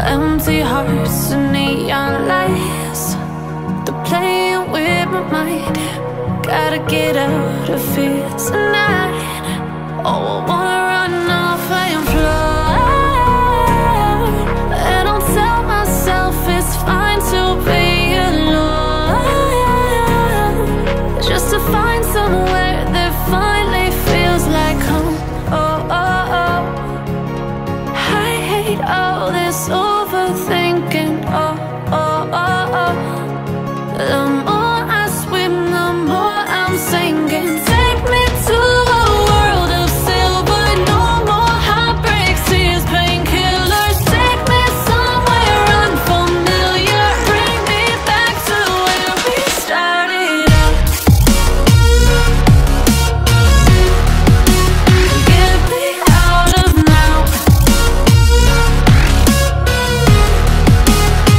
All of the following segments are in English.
Empty hearts and neon lights, they're playing with my mind. Gotta get out of here tonight. Oh, I wanna run off and fly, and I'll tell myself it's fine to be alone, just to find somewhere that finally feels like home. Oh, oh, oh. I hate all this overthinking. Oh, oh, oh, oh. The more I swim, the more I'm sinking. Take me to a world of silver, no more heartbreaks, tears, painkillers. Take me somewhere unfamiliar, bring me back to where we started out. Get me out of now,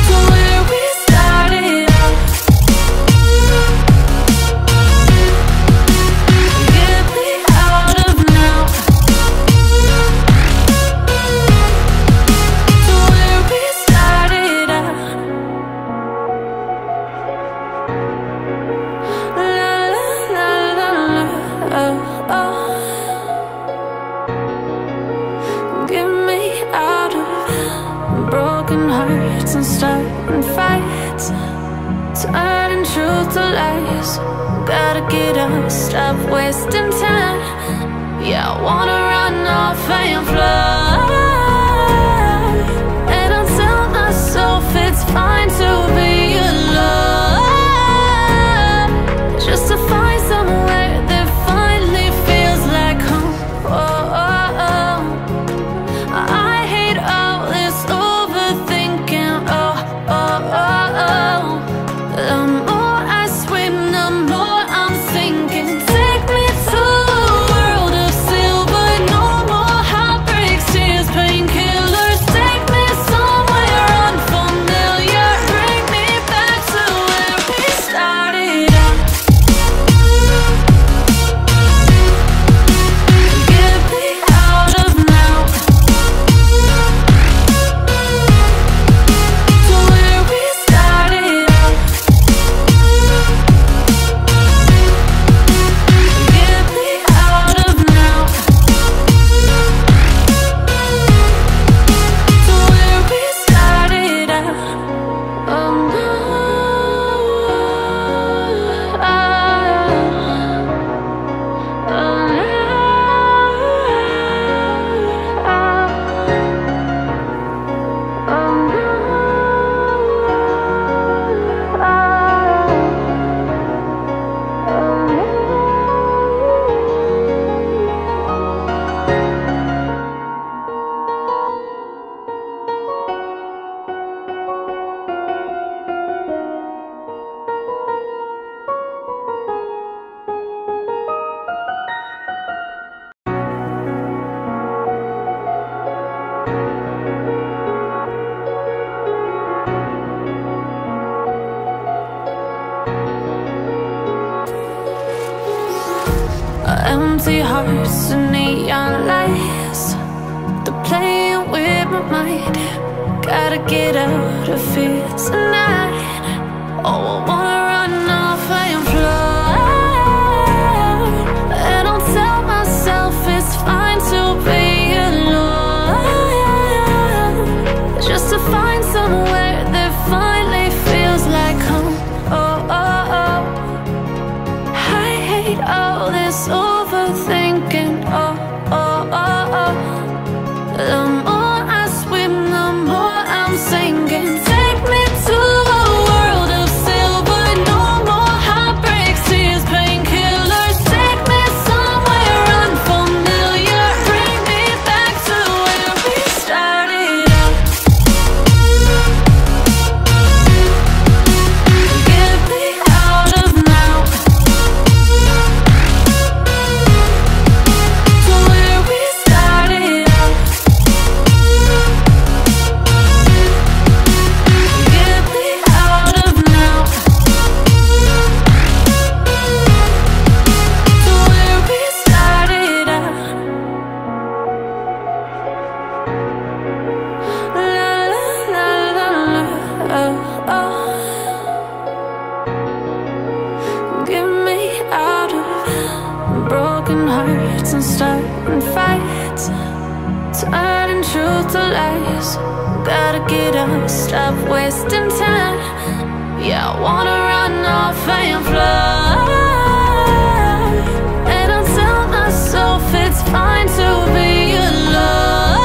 to where we started out. Get me out of now, to where we started out. La la la la la, oh, oh. Get me out of broken hearts and starting fights, turning truth to lies. Gotta get up, stop wasting time. Yeah, I wanna run off and fly, and I'll tell myself it's fine to be alone, just to find somewhere that finally feels like home. Oh, oh, oh. I hate all this overthinking. Oh, oh, oh, oh. The more I swim, the more I'm sinking. Take me to a world of silver, no more heartbreaks, tears, painkillers. Take me somewhere unfamiliar, bring me back to where we started out. Get me out of now, to where we started out. Get me out of now, to where we started out. Oh no, empty hearts and neon lights, they're playing with my mind. Gotta get out of here tonight. Oh, I wanna run off and fly, and I'll tell myself it's fine to be alone, just to find somewhere that finally feels like home. Oh, oh, oh. I hate all this overthinking. Oh, oh, oh, oh. The more I swim, the more I'm sinking. Take me to a world of silver, truth to lies. Gotta get up, stop wasting time. Yeah, I wanna run off and fly. And I'll tell myself it's fine to be alone,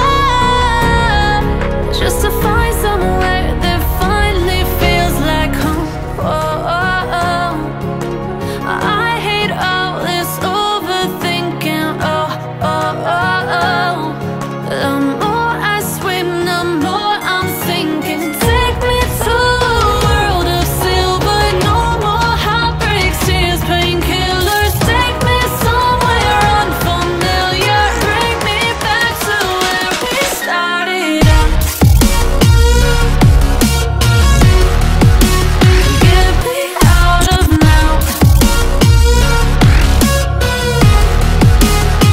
just to find somewhere that finally feels like home. Oh, oh, oh. I hate all this overthinking. Oh, oh, oh, oh. The more I swim, the more I'm sinking. Take me to a world of silver. No more heartbreaks, tears, painkillers. Take me somewhere unfamiliar. Bring me back to where we started out. Get me out of now,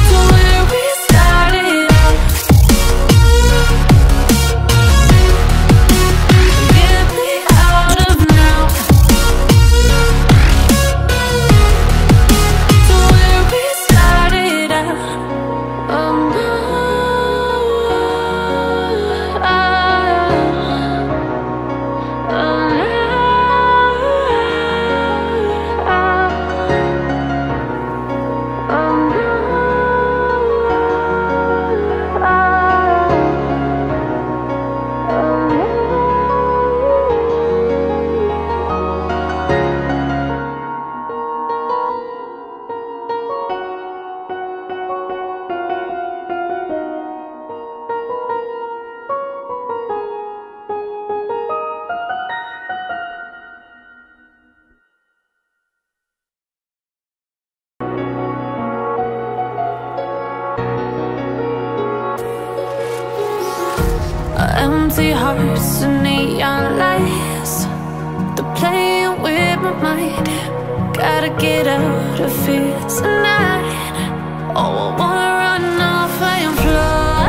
to where we started out. Get me out of now, to where we started out. Oh no, empty hearts and neon lights, they're playing with my mind. Gotta get out of here tonight. Oh, I wanna run off and fly.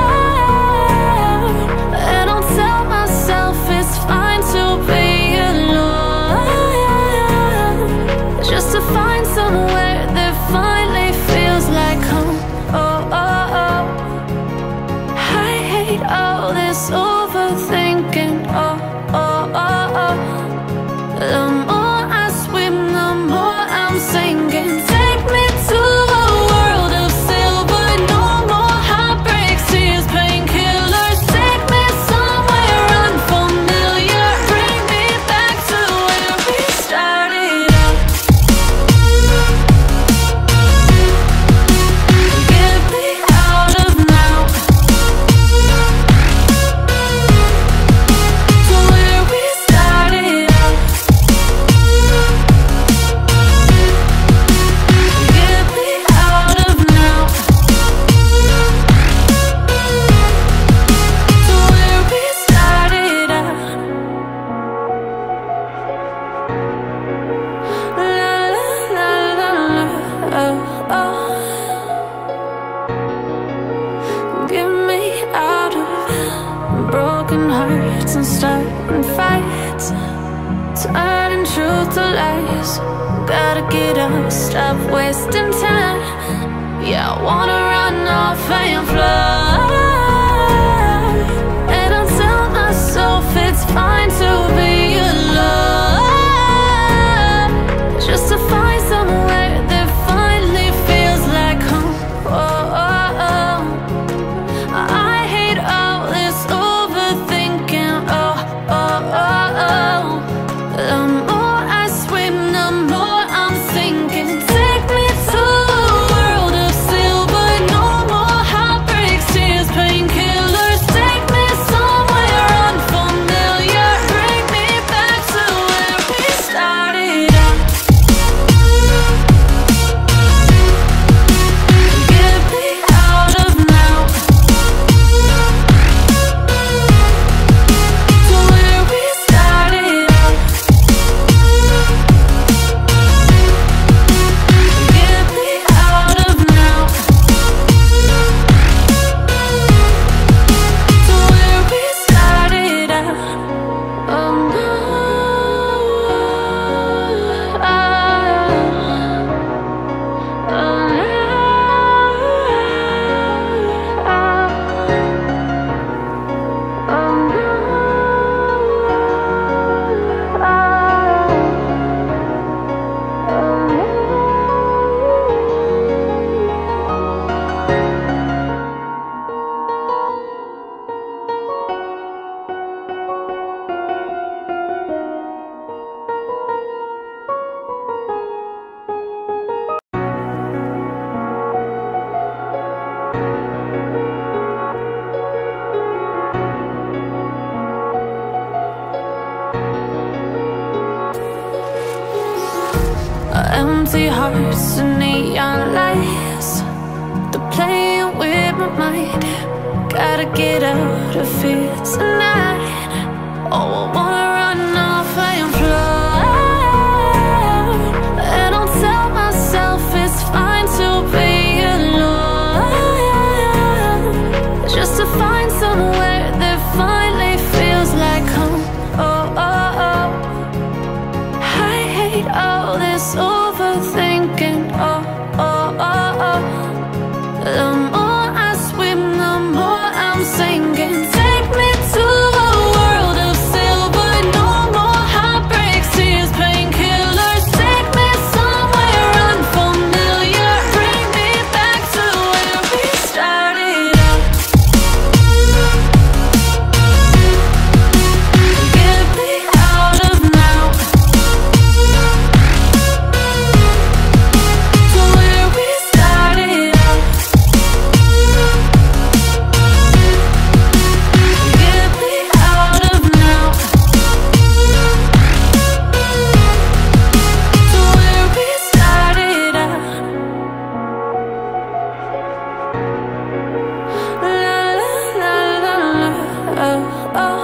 And I'll tell myself it's fine to be alone, just to find somewhere that finally feels like home. Oh, oh, oh. I hate all this overthinking. Oh, oh, oh, oh. The more I swim, the more I'm sinking. Take me to a world of silver. No more heartbreaks, tears, painkillers. Take me somewhere unfamiliar. Bring me back to where we started out. Get me out of now, to where we started out. Get me out of now, to where we started out. La la la la la, oh, oh. Get me out of broken hearts and starting fights, turning truth to lies. Gotta get up, stop wasting time. Yeah, I wanna run off and fly. And I'll tell myself it's fine to be alone, just to find somewhere that finally feels like home. Oh, oh, oh. I hate all this overthinking. Oh, oh, oh, oh. The more I swim, the more I'm sinking. Take me to a world of silver. No more heartbreaks, tears, Empty hearts and neon lights, they're playing with my mind. Gotta get out of here tonight. Oh, I wanna run off and fly, and I'll tell myself it's fine to be alone, just to find somewhere that finally feels like home. Oh, oh, oh. I hate all this overthinking. Oh, oh, oh, oh. The more I swim, the more I'm sinking. Take me to a world of silver, no more heartbreaks, tears, painkillers. Take me somewhere unfamiliar, bring me back to where we started out. Get me out of now, to where we started out. Get me out of now, to where we started out. La la la la la, oh, oh.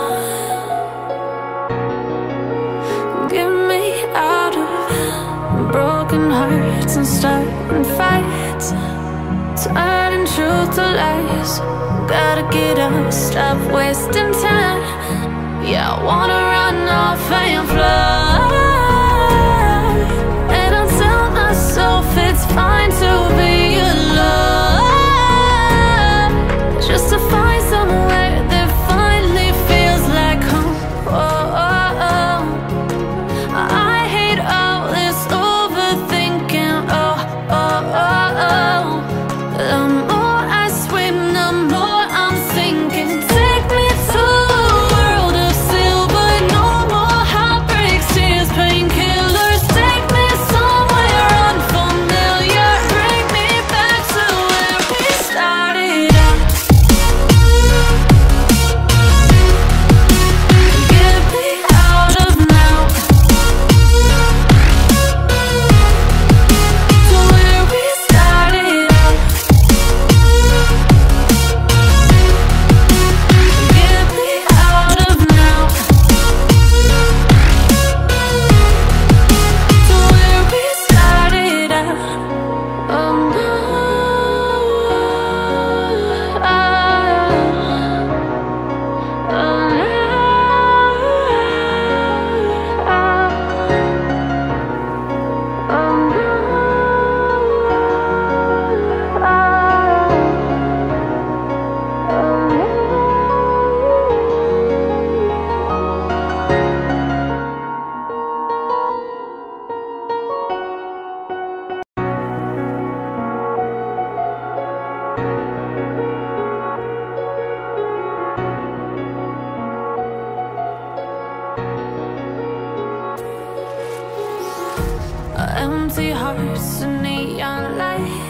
Get me out of broken hearts and starting fights, turning truth to lies. Gotta get up, stop wasting time. Yeah, I wanna run off and fly, and I'll tell myself it's fine to be alone, just to find somewhere that finally feels like home. Oh, oh, oh. I hate all this overthinking. Oh, oh, oh, oh. The more I swim, the more I'm sinking. Take me to a world of silver, no more heartbreaks, tears, painkillers. Take me somewhere unfamiliar, bring me back to where we started out. Get me out of now, to where we started out. Get me out of now, to where we started out. Oh no, empty hearts and neon lights,